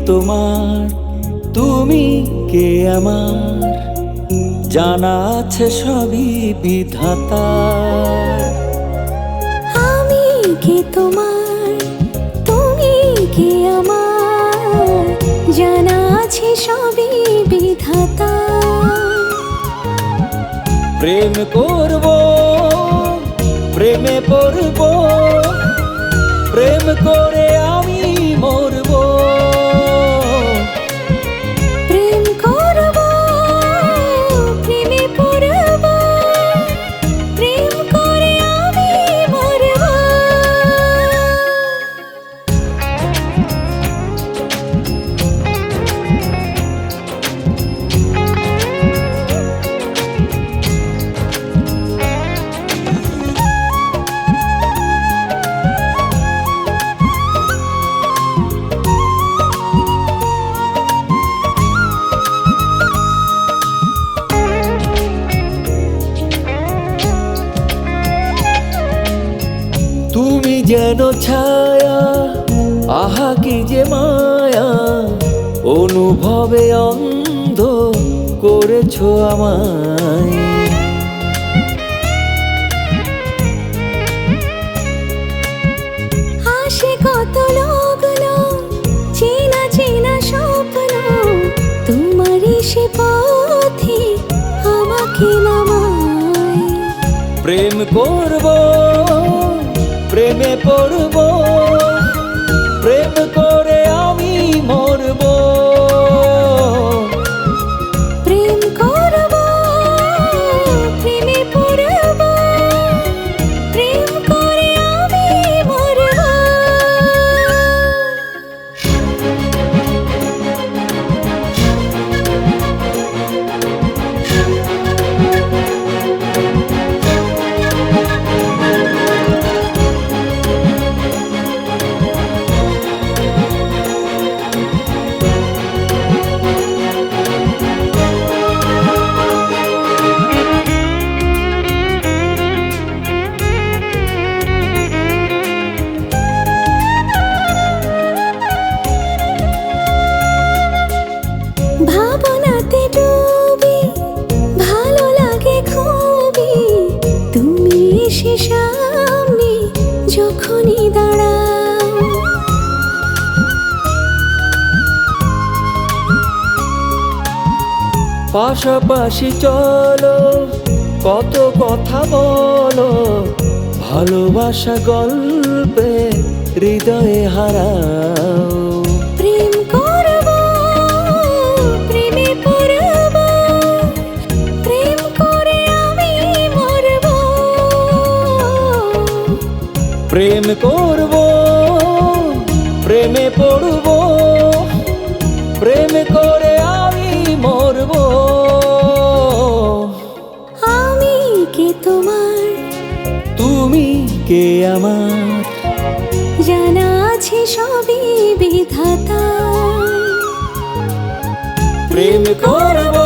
তোমার, তুমি কে আমার, জানা আছে সবই বিধাতার। আমি কে তোমার, তুমি কে আমার, জানা আছে সবই বিধাতার। প্রেম করব, প্রেমে পড়ব, প্রেম করে আমি মরব। প্রেম করব, প্রেমে পড়ব, প্রেম করে আমি মরব। তুমি যেন ছায়া, আহা কি যে মায়া, অনুভবে অন্ধ করেছো আমায়। আসে কত লগ্ন, চেনা চেনা স্বপ্ন, তোমারই সে পথে আমাকে নামায়। প্রেম করব, প্রেমে পড়ব, প্রেম করে আমি মরব। প্রেম করব, প্রেমে পড়ব, প্রেম করে আমি মরব। ভাবনাতে ডুবি, ভালো লাগে খুবই, তুমি এসে সামনে যখনই দাঁড়াও। পাশাপাশি চলো, কত কথা বলো, ভালোবাসা গল্পে হৃদয়ে হারাও। প্রেম করব, প্রেমে পড়ব, প্রেম করে আমি মরব। প্রেম করব, প্রেমে পড়ব, প্রেম করে আমি মরব। আমি কে তোমার, তুমি কে আমার, জানা আছে সবই বিধাতার। প্রেম করব,